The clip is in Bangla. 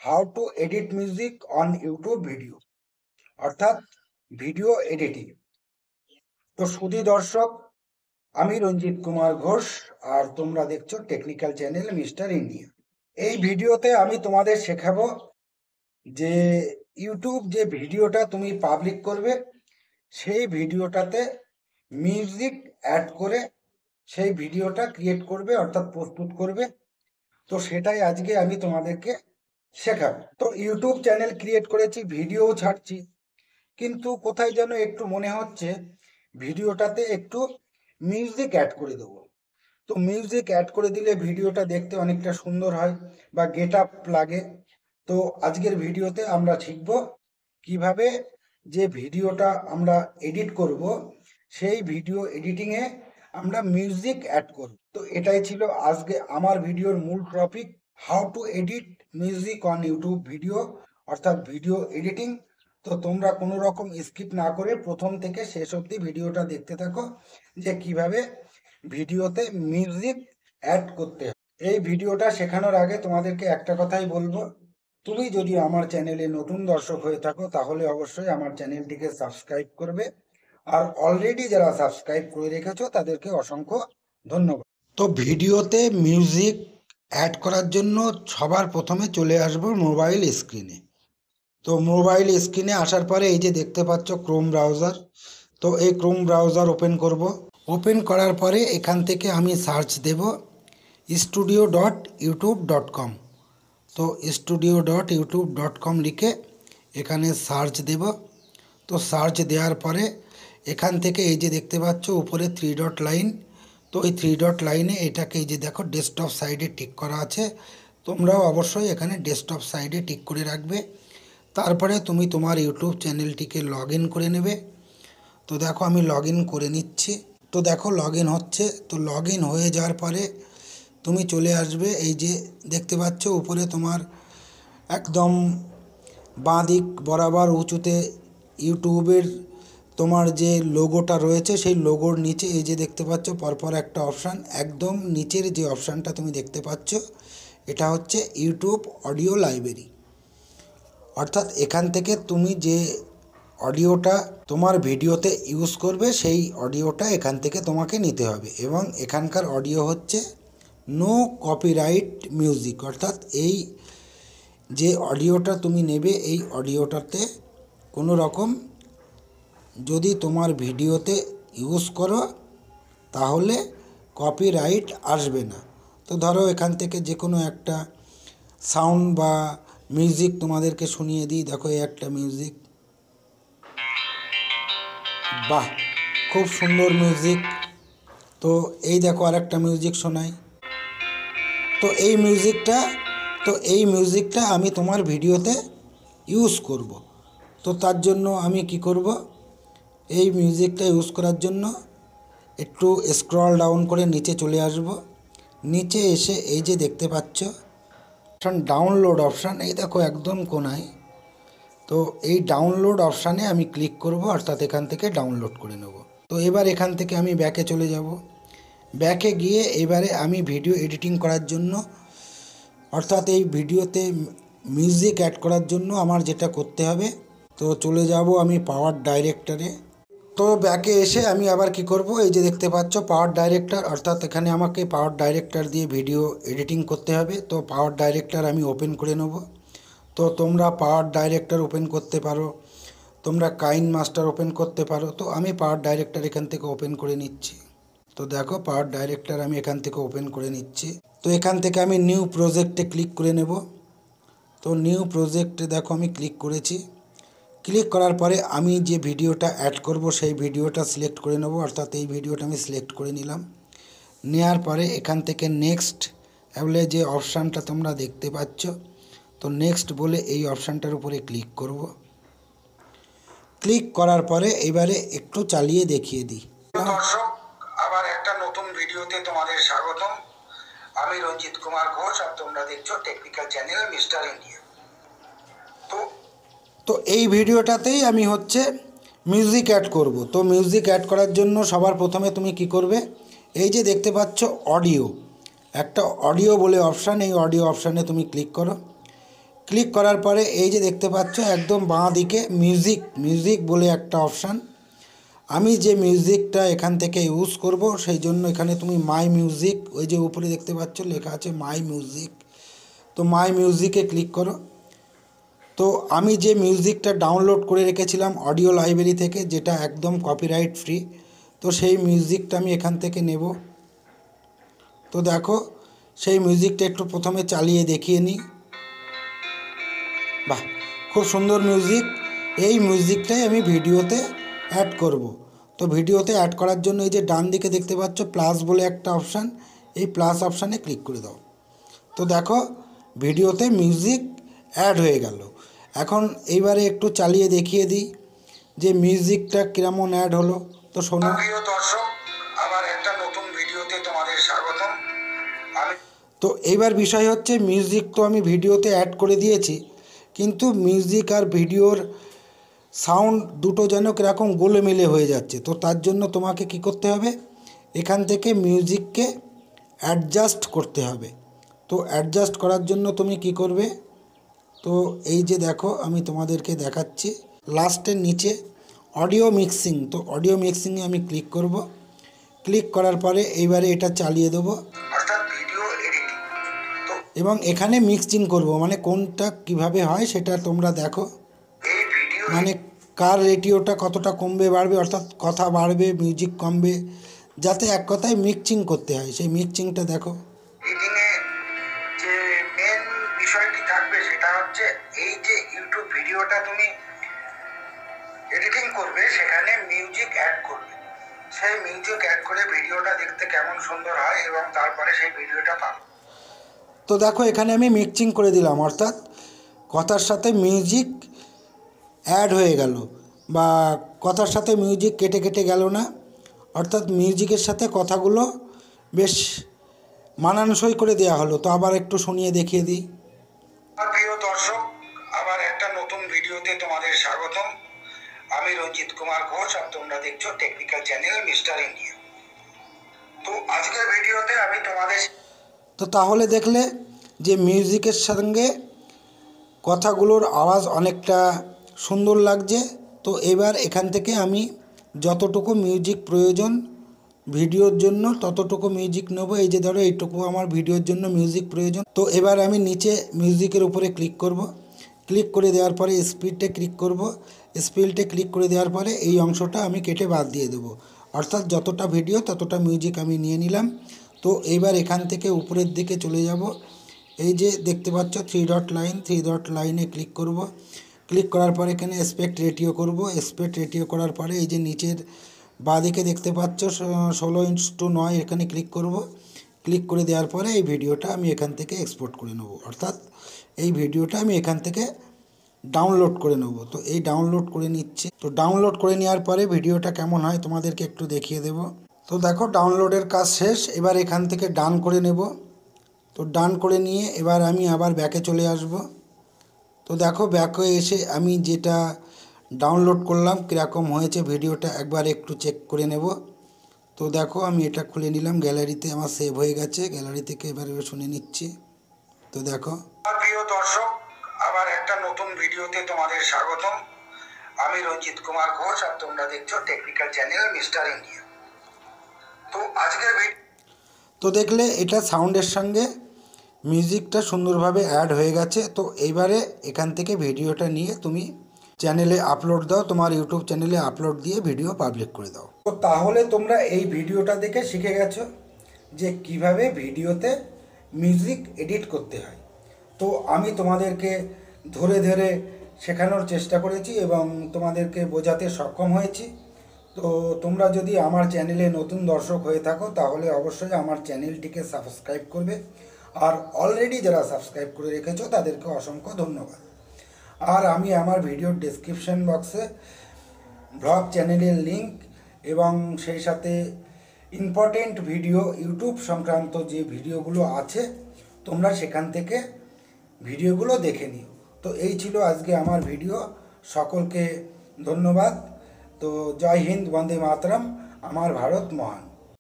How to edit music on YouTube video, অর্থাৎ ভিডিও এডিটিং। তো সুধী দর্শক, আমি রঞ্জিত কুমার ঘোষ, আর তোমরা দেখছো টেকনিক্যাল চ্যানেল মিস্টার ইন্ডিয়া। এই ভিডিওতে আমি তোমাদের শেখাবো যে ইউটিউব যে ভিডিওটা তুমি পাবলিক করবে সেই ভিডিওটাতে মিউজিক অ্যাড করে সেই ভিডিওটা ক্রিয়েট করবে, অর্থাৎ প্রস্তুত করবে। তো সেটাই আজকে আমি তোমাদেরকে শেখাবো। তো ইউটিউব চ্যানেল ক্রিয়েট করেছি, ভিডিও ছাড়ছি, কিন্তু কোথায় যেন একটু মনে হচ্ছে ভিডিওটাতে একটু মিউজিক অ্যাড করে দেবো। তো মিউজিক অ্যাড করে দিলে ভিডিওটা দেখতে অনেকটা সুন্দর হয় বা গেট আপ লাগে। তো আজকের ভিডিওতে আমরা শিখব কিভাবে যে ভিডিওটা আমরা এডিট করব সেই ভিডিও এডিটিংয়ে আমরা মিউজিক অ্যাড করব। তো এটাই ছিল আজকে আমার ভিডিওর মূল topic, how to edit music on YouTube video, অর্থাৎ ভিডিও এডিটিং। তো তোমরা কোনো রকম স্কিপ না করে প্রথম থেকে শেষ অবধি ভিডিওটা দেখতে থাকো যে কিভাবে ভিডিওতে মিউজিক অ্যাড করতে হয়। এই ভিডিওটা শেখানোর আগে তোমাদেরকে একটা কথাই বলবো, তুমি যদি আমার চ্যানেলে নতুন দর্শক হয়ে থাকো তাহলে অবশ্যই আমার চ্যানেলটিকে সাবস্ক্রাইব করবে, আর অলরেডি যারা সাবস্ক্রাইব করে রেখেছো তাদেরকে অসংখ্য ধন্যবাদ। তো ভিডিওতে মিউজিক অ্যাড করার জন্য সবার প্রথমে চলে আসবো মোবাইল স্ক্রিনে। তো মোবাইল স্ক্রিনে আসার পরে এই যে দেখতে পাচ্ছ ক্রোম ব্রাউজার, তো এই ক্রোম ব্রাউজার ওপেন করব। ওপেন করার পরে এখান থেকে আমি সার্চ দেব studio.youtube.com। তো studio.youtube.com লিখে এখানে সার্চ দেব। তো সার্চ দেওয়ার পরে এখান থেকে এই যে দেখতে পাচ্ছ উপরে 3 ডট লাইন, তো এই 3 ডট লাইনে এটাকে এই যে দেখো ডেস্কটপ সাইডে টিক করা আছে, তোমরাও অবশ্যই এখানে ডেস্কটপ সাইডে টিক করে রাখবে। তারপরে তুমি তোমার ইউটিউব চ্যানেলটিকে লগ ইন করে নেবে। তো দেখো আমি লগ ইন করে নিচ্ছি। তো দেখো লগ ইন হচ্ছে। তো লগ ইন হয়ে যাওয়ার পরে তুমি চলে আসবে, এই যে দেখতে পাচ্ছ উপরে তোমার একদম বাঁ দিক বরাবর উঁচুতে ইউটিউবের তোমার যে লোগোটা রয়েছে সেই লোগোর নিচে এই যে দেখতে পাচ্ছ পরপর একটা অপশান, একদম নিচের যে অপশানটা তুমি দেখতে পাচ্ছ এটা হচ্ছে ইউটিউব অডিও লাইব্রেরি। অর্থাৎ এখান থেকে তুমি যে অডিওটা তোমার ভিডিওতে ইউজ করবে সেই অডিওটা এখান থেকে তোমাকে নিতে হবে, এবং এখানকার অডিও হচ্ছে নো কপিরাইট মিউজিক। অর্থাৎ এই যে অডিওটা তুমি নেবে এই অডিওটাতে কোনো রকম যদি তোমার ভিডিওতে ইউজ করো তাহলে কপিরাইট আসবে না। তো ধরো এখান থেকে যে কোনো একটা সাউন্ড বা মিউজিক তোমাদেরকে শুনিয়ে দিই। দেখো এই একটা মিউজিক, বাহ খুব সুন্দর মিউজিক। তো এই দেখো আরেকটা মিউজিক শোনাই। তো এই মিউজিকটা আমি তোমার ভিডিওতে ইউজ করব। তো তার জন্য আমি কি করব, এই মিউজিকটা ইউজ করার জন্য একটু স্ক্রল ডাউন করে নিচে চলে আসব। নিচে এসে এই যে দেখতে পাচ্ছ ডাউনলোড অপশান, এই দেখো একদম কোনায়। তো এই ডাউনলোড অপশানে আমি ক্লিক করব, অর্থাৎ এখান থেকে ডাউনলোড করে নেব। তো এবার এখান থেকে আমি ব্যাকে চলে যাব। ব্যাকে গিয়ে এবারে আমি ভিডিও এডিটিং করার জন্য, অর্থাৎ এই ভিডিওতে মিউজিক অ্যাড করার জন্য আমার যেটা করতে হবে, তো চলে যাব আমি পাওয়ার ডাইরেক্টরে। তো ব্যাকে এসে আমি আবার কি করব, এই যে দেখতে পাচ্ছ পাওয়ার ডাইরেক্টর, অর্থাৎ এখানে আমাকে পাওয়ার ডাইরেক্টর দিয়ে ভিডিও এডিটিং করতে হবে। তো পাওয়ার ডাইরেক্টর আমি ওপেন করে নেব। তো তোমরা পাওয়ার ডাইরেক্টর ওপেন করতে পারো, তোমরা কাইন মাস্টার ওপেন করতে পারো। তো আমি পাওয়ার ডাইরেক্টর এখান থেকে ওপেন করে নিচ্ছি। তো দেখো পাওয়ার ডাইরেক্টর আমি এখান থেকে ওপেন করে নিচ্ছি। তো এখান থেকে আমি নিউ প্রজেক্টে ক্লিক করে নেব। তো নিউ প্রজেক্টে দেখো আমি ক্লিক করেছি। ক্লিক করার পরে আমি যে ভিডিওটা অ্যাড করব সেই ভিডিওটা সিলেক্ট করে নেব, অর্থাৎ এই ভিডিওটা আমি সিলেক্ট করে নিলাম। নেওয়ার পরে এখান থেকে নেক্সট বলে যে অপশানটা তোমরা দেখতে পাচ্ছ, তো নেক্সট বলে এই অপশানটার উপরে ক্লিক করব। ক্লিক করার পরে এবারে একটু চালিয়ে দেখিয়ে দিই। দর্শক, আবার একটা নতুন ভিডিওতে তোমাদের স্বাগতম। আমি রঞ্জিত কুমার ঘোষ, আর তোমরা দেখছো টেকনিক্যাল চ্যানেল মিস্টার ইন্ডিয়া। তো এই ভিডিওটাতেই আমি হচ্ছে মিউজিক অ্যাড করব। তো মিউজিক অ্যাড করার জন্য সবার প্রথমে তুমি কি করবে, এই যে দেখতে পাচ্ছ অডিও, একটা অডিও বলে অপশান, এই অডিও অপশানে তুমি ক্লিক করো। ক্লিক করার পরে এই যে দেখতে পাচ্ছ একদম বাঁ দিকে মিউজিক বলে একটা অপশান। আমি যে মিউজিকটা এখান থেকে ইউজ করব সেই জন্য এখানে তুমি মাই মিউজিক, ওই যে উপরে দেখতে পাচ্ছ লেখা আছে মাই মিউজিক, তো মাই মিউজিকে ক্লিক করো। তো আমি যে মিউজিকটা ডাউনলোড করে রেখেছিলাম অডিও লাইব্রেরি থেকে, যেটা একদম কপিরাইট ফ্রি, তো সেই মিউজিকটা আমি এখান থেকে নেব। তো দেখো সেই মিউজিকটা একটু প্রথমে চালিয়ে দেখিয়ে নিই। বাহ, খুব সুন্দর মিউজিক। এই মিউজিকটাই আমি ভিডিওতে অ্যাড করব। তো ভিডিওতে অ্যাড করার জন্য এই যে ডান দিকে দেখতে পাচ্ছ প্লাস বলে একটা অপশান, এই প্লাস অপশানে ক্লিক করে দাও। তো দেখো ভিডিওতে মিউজিক অ্যাড হয়ে গেল। এখন এইবারে একটু চালিয়ে দেখিয়ে দিই যে মিউজিকটা কিরমন অ্যাড হলো। তো শোনো। প্রিয় দর্শক, আবার একটা নতুন ভিডিওতে তোমাদের স্বাগতম। তো এইবার বিষয় হচ্ছে মিউজিক তো আমি ভিডিওতে অ্যাড করে দিয়েছি, কিন্তু মিউজিক আর ভিডিওর সাউন্ড দুটো যেন কীরকম গোলেমেলে হয়ে যাচ্ছে। তো তার জন্য তোমাকে কি করতে হবে, এখান থেকে মিউজিককে অ্যাডজাস্ট করতে হবে। তো অ্যাডজাস্ট করার জন্য তুমি কি করবে, তো এই যে দেখো আমি তোমাদেরকে দেখাচ্ছি লাস্টের নিচে অডিও মিক্সিং, তো অডিও মিক্সিংয়ে আমি ক্লিক করব। ক্লিক করার পরে এইবারে এটা চালিয়ে দেবো, অর্থাৎ ভিডিও এডিটিং। তো এবং এখানে মিক্সিং করব, মানে কোনটা কিভাবে হয় সেটা তোমরা দেখো। এই ভিডিও মানে কার রেটিওটা কতটা কমবে বাড়বে, অর্থাৎ কথা বাড়বে মিউজিক কমবে, যাতে এক কথায় মিক্সিং করতে হয়, সেই মিক্সিংটা দেখো। এডিটিংয়ে যে মেন বিষয়টি থাকবে সেটা হচ্ছে এই যে ইউটিউব ভিডিওটা তুমি এডিটিং করবে সেখানে মিউজিক অ্যাড করবে। সেই মিউজিক অ্যাড করে ভিডিওটা দেখতে কেমন সুন্দর হয় এবং তারপরে সেই ভিডিওটা পাবে। তো দেখো এখানে আমি মিক্সিং করে দিলাম, অর্থাৎ কথার সাথে মিউজিক অ্যাড হয়ে গেল, বা কথার সাথে মিউজিক কেটে কেটে গেল না, অর্থাৎ মিউজিকের সাথে কথাগুলো বেশ মানানসই করে দেওয়া হলো। তো আবার একটু শুনিয়ে দেখিয়ে দিই। প্রিয় দর্শক, আবার একটা নতুন ভিডিওতে তোমাদের স্বাগতম। আমি রঞ্জিত কুমার ঘোষ আর তোমরা দেখছো টেকনিক্যাল চ্যানেল মিস্টার ইন্ডিয়া। তো আজকের ভিডিওতে আমি তোমাদের তো তাহলে দেখলে যে মিউজিকের সঙ্গে কথাগুলোর আওয়াজ অনেকটা সুন্দর লাগছে। তো এবার এখান থেকে আমি যতটুকু মিউজিক প্রয়োজন ভিডিওর জন্য ততটুকু মিউজিক নেব। এই যে ধরো এইটুকু আমার ভিডিওর জন্য মিউজিক প্রয়োজন। তো এবার আমি নিচে মিউজিকের উপরে ক্লিক করব। ক্লিক করে দেওয়ার পরে স্পিডে ক্লিক করব। স্পিডে ক্লিক করে দেওয়ার পরে এই অংশটা আমি কেটে বাদ দিয়ে দেবো, অর্থাৎ যতটা ভিডিও ততটা মিউজিক আমি নিয়ে নিলাম। তো এইবার এখান থেকে উপরের দিকে চলে যাব। এই যে দেখতে পাচ্ছ থ্রি ডট লাইনে ক্লিক করব। ক্লিক করার পরে এখানে এসপেক্ট রেটিও করব। এসপেক্ট রেটিও করার পরে এই যে নিচের বাঁদিকে দেখতে পাচ্ছ 16:9 এখানে ক্লিক করব। ক্লিক করে দেওয়ার পরে এই ভিডিওটা আমি এখান থেকে এক্সপোর্ট করে নেব, অর্থাৎ এই ভিডিওটা আমি এখান থেকে ডাউনলোড করে নেব। তো এই ডাউনলোড করে নিচ্ছি। তো ডাউনলোড করে নেওয়ার পরে ভিডিওটা কেমন হয় তোমাদেরকে একটু দেখিয়ে দেব। তো দেখো ডাউনলোডের কাজ শেষ। এবার এখান থেকে ডান করে নেব। তো ডান করে নিয়ে এবার আমি আবার ব্যাকে চলে আসব। তো দেখো ব্যাকে এসে আমি যেটা ডাউনলোড করলাম কীরকম হয়েছে ভিডিওটা একবার একটু চেক করে নেব। তো দেখো আমি এটা খুলে নিলাম, গ্যালারিতে আমার সেভ হয়ে গেছে। গ্যালারি থেকে এবার শুনে নিচ্ছি। তো দেখো প্রিয় দর্শক, আবার একটা নতুন ভিডিওতে তোমাদের স্বাগতম। আমি রঞ্জিত কুমার ঘোষ আর তোমরা দেখছো টেকনিক্যাল চ্যানেল মিস্টার ইন্ডিয়া। তো আজকের তো দেখলে এটা সাউন্ডের সঙ্গে মিউজিকটা সুন্দরভাবে অ্যাড হয়ে গেছে। তো এইবারে এখান থেকে ভিডিওটা নিয়ে তুমি চ্যানেলে আপলোড দাও, তোমার ইউটিউব চ্যানেলে আপলোড দিয়ে ভিডিও পাবলিক করে দাও। তো তাহলে তোমরা এই ভিডিওটা দেখে শিখে গেছো যে কিভাবে ভিডিওতে মিউজিক এডিট করতে হয়। তো আমি তোমাদেরকে ধরে ধরে শেখানোর চেষ্টা করেছি এবং তোমাদেরকে বোঝাতে সক্ষম হয়েছি। তো তোমরা যদি আমার চ্যানেলে নতুন দর্শক হয়ে থাকো তাহলে অবশ্যই আমার চ্যানেলটিকে সাবস্ক্রাইব করবে, আর অলরেডি যারা সাবস্ক্রাইব করে রেখেছো তাদেরকে অসংখ্য ধন্যবাদ। আর আমি আমার ভিডিওর ডেসক্রিপশন বক্সে ব্লগ চ্যানেলের লিঙ্ক এবং সেই সাথে ইম্পর্টেন্ট ভিডিও ইউটিউব সংক্রান্ত যে ভিডিওগুলো আছে তোমরা সেখান থেকে ভিডিওগুলো দেখে নিও। তো এই ছিল আজকে আমার ভিডিও। সকলকে ধন্যবাদ। তো জয় হিন্দ, বন্দে মাতরম, আমার ভারত মহান।